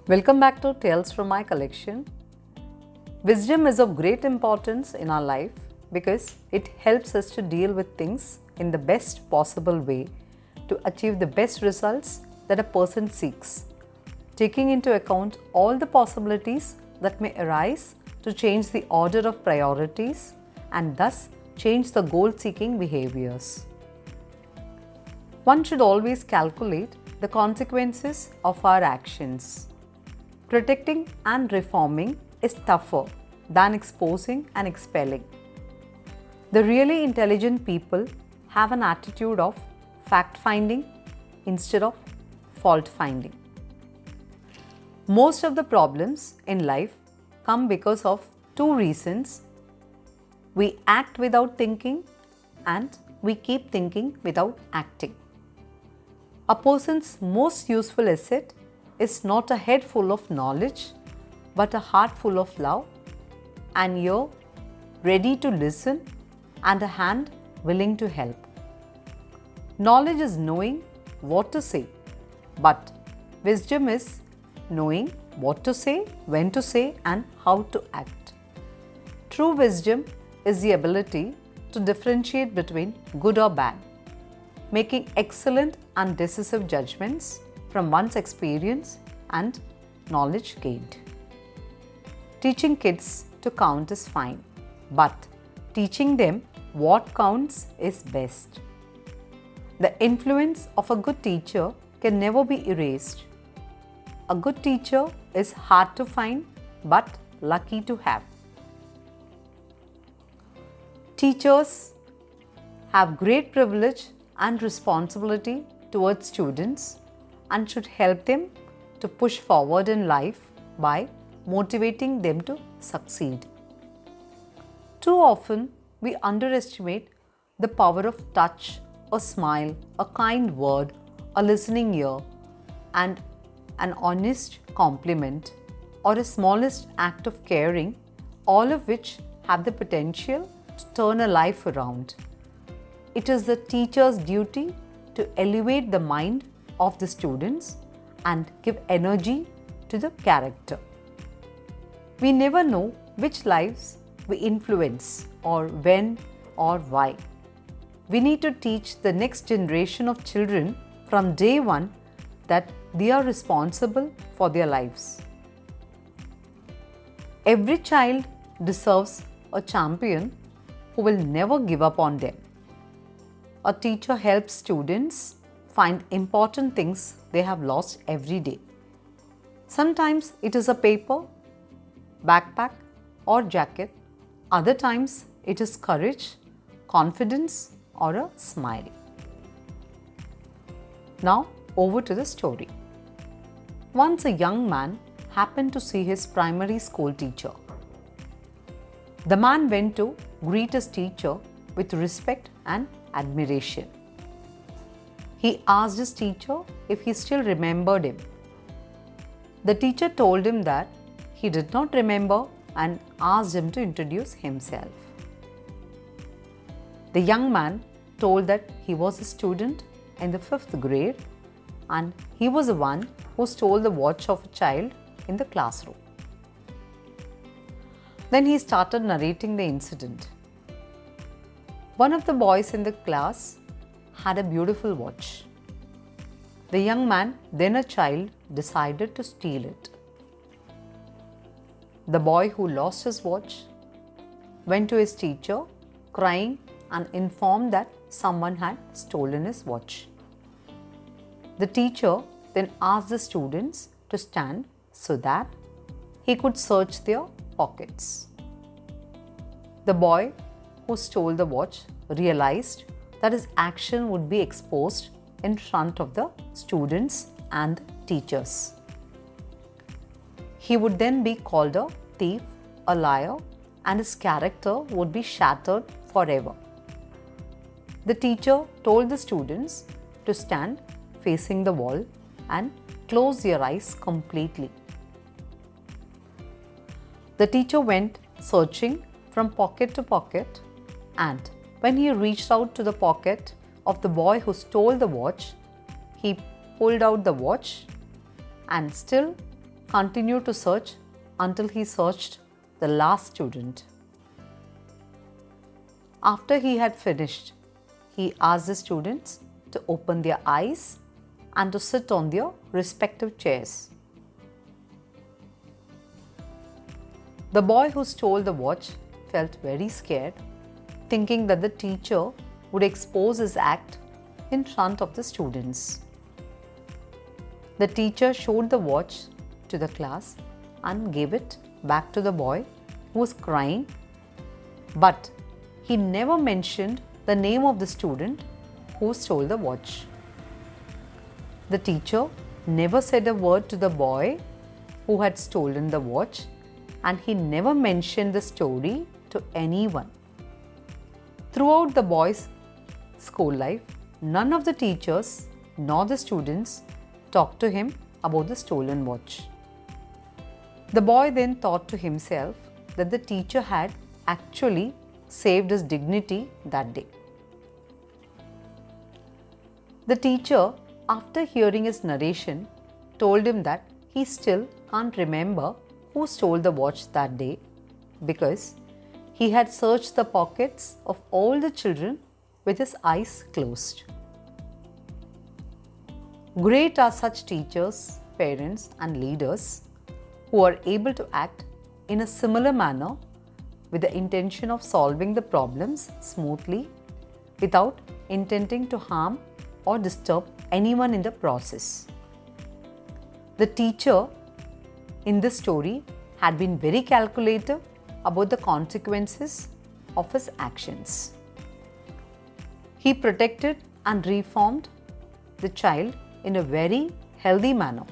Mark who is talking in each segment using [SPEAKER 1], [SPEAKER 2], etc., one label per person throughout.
[SPEAKER 1] Welcome back to Tales from my collection. Wisdom is of great importance in our life because it helps us to deal with things in the best possible way to achieve the best results that a person seeks, taking into account all the possibilities that may arise to change the order of priorities and thus change the goal-seeking behaviors. One should always calculate the consequences of our actions. Protecting and reforming is tougher than exposing and expelling. The really intelligent people have an attitude of fact-finding instead of fault-finding. Most of the problems in life come because of two reasons. We act without thinking and we keep thinking without acting. A person's most useful asset is not a head full of knowledge, but a heart full of love, an ear ready to listen, and a hand willing to help. Knowledge is knowing what to say, but wisdom is knowing what to say, when to say, and how to act. True wisdom is the ability to differentiate between good or bad, making excellent and decisive judgments from one's experience and knowledge gained. Teaching kids to count is fine, but teaching them what counts is best. The influence of a good teacher can never be erased. A good teacher is hard to find but lucky to have. Teachers have great privilege and responsibility towards students and should help them to push forward in life by motivating them to succeed. Too often, we underestimate the power of touch, a smile, a kind word, a listening ear, and an honest compliment or a smallest act of caring, all of which have the potential to turn a life around. It is the teacher's duty to elevate the mind of the students and give energy to the character. We never know which lives we influence or when or why. We need to teach the next generation of children from day one that they are responsible for their lives. Every child deserves a champion who will never give up on them. A teacher helps students find important things they have lost every day. Sometimes it is a paper, backpack, or jacket. Other times it is courage, confidence, or a smile. Now over to the story. Once a young man happened to see his primary school teacher. The man went to greet his teacher with respect and admiration. He asked his teacher if he still remembered him. The teacher told him that he did not remember and asked him to introduce himself. The young man told that he was a student in the 5th grade and he was the one who stole the watch of a child in the classroom. Then he started narrating the incident. One of the boys in the class had a beautiful watch. The young man, then a child, decided to steal it. The boy who lost his watch went to his teacher crying and informed that someone had stolen his watch. The teacher then asked the students to stand so that he could search their pockets. The boy who stole the watch realized that his action would be exposed in front of the students and teachers. He would then be called a thief, a liar, and his character would be shattered forever. The teacher told the students to stand facing the wall and close their eyes completely. The teacher went searching from pocket to pocket, and when he reached out to the pocket of the boy who stole the watch, he pulled out the watch and still continued to search until he searched the last student. After he had finished, he asked the students to open their eyes and to sit on their respective chairs. The boy who stole the watch felt very scared, thinking that the teacher would expose his act in front of the students. The teacher showed the watch to the class and gave it back to the boy who was crying, but he never mentioned the name of the student who stole the watch. The teacher never said a word to the boy who had stolen the watch, and he never mentioned the story to anyone. Throughout the boy's school life, none of the teachers nor the students talked to him about the stolen watch. The boy then thought to himself that the teacher had actually saved his dignity that day. The teacher, after hearing his narration, told him that he still can't remember who stole the watch that day because he had searched the pockets of all the children with his eyes closed. Great are such teachers, parents, and leaders who are able to act in a similar manner with the intention of solving the problems smoothly without intending to harm or disturb anyone in the process. The teacher in this story had been very calculative about the consequences of his actions. He protected and reformed the child in a very healthy manner.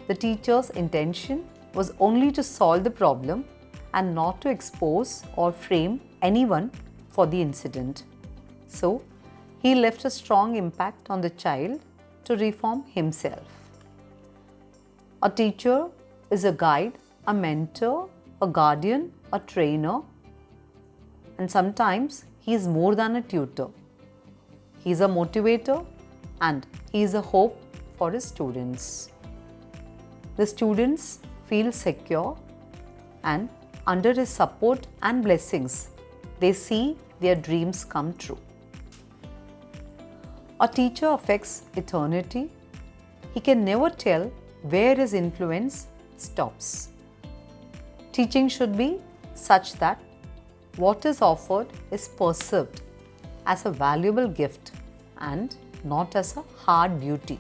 [SPEAKER 1] The teacher's intention was only to solve the problem and not to expose or frame anyone for the incident. So, he left a strong impact on the child to reform himself. A teacher is a guide, a mentor, a guardian, a trainer, and sometimes he is more than a tutor. He is a motivator and he is a hope for his students. The students feel secure, and under his support and blessings, they see their dreams come true. A teacher affects eternity. He can never tell where his influence stops. Teaching should be such that what is offered is perceived as a valuable gift and not as a hard duty.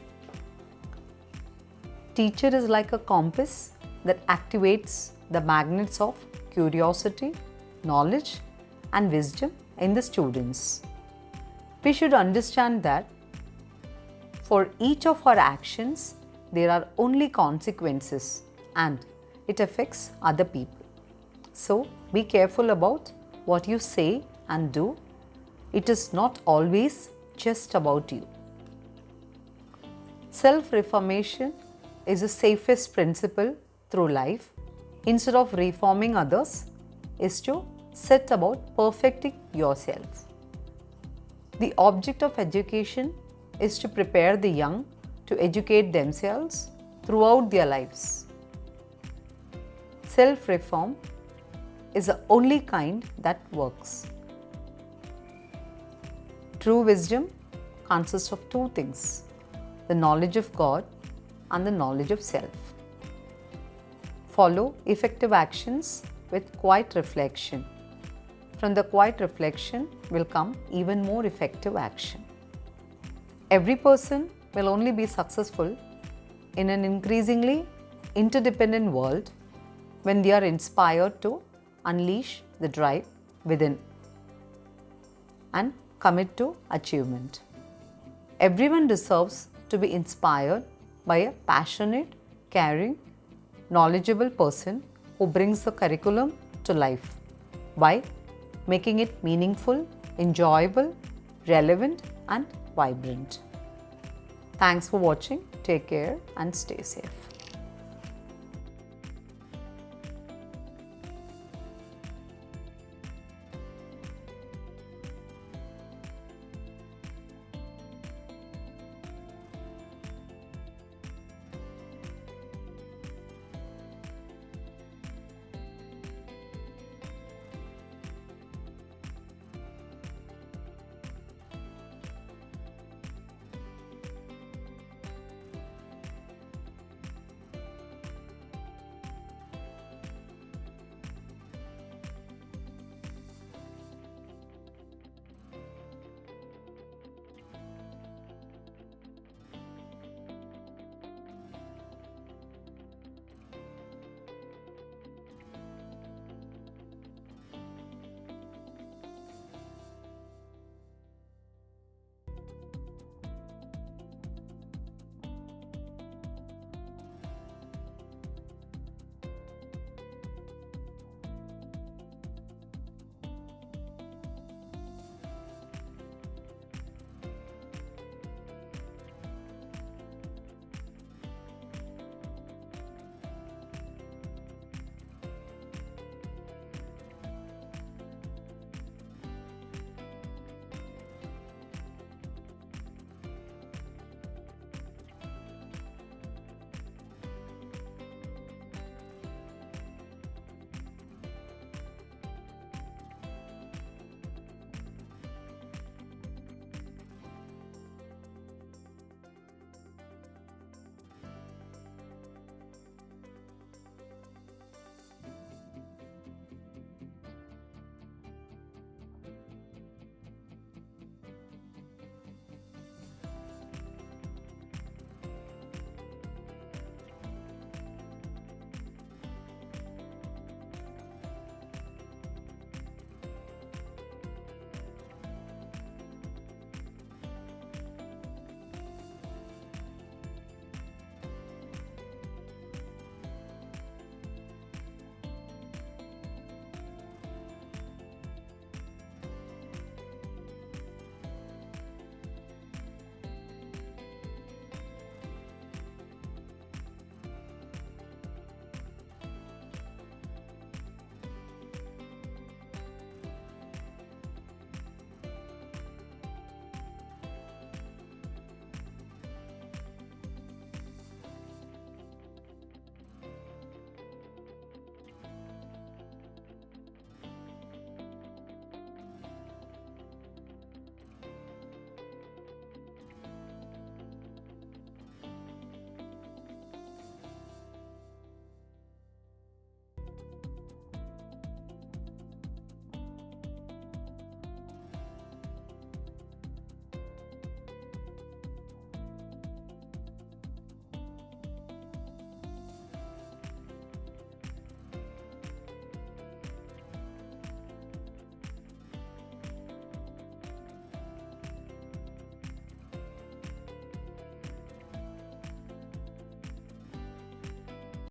[SPEAKER 1] Teacher is like a compass that activates the magnets of curiosity, knowledge, and wisdom in the students. We should understand that for each of our actions, there are only consequences and it affects other people. So, be careful about what you say and do. It is not always just about you. Self-reformation is the safest principle through life. Instead of reforming others, is to set about perfecting yourself. The object of education is to prepare the young to educate themselves throughout their lives. Self-reform is the only kind that works. True wisdom consists of two things: the knowledge of God and the knowledge of self. Follow effective actions with quiet reflection. From the quiet reflection will come even more effective action. Every person will only be successful in an increasingly interdependent world when they are inspired to unleash the drive within and commit to achievement. Everyone deserves to be inspired by a passionate, caring, knowledgeable person who brings the curriculum to life by making it meaningful, enjoyable, relevant, and vibrant. Thanks for watching. Take care and stay safe.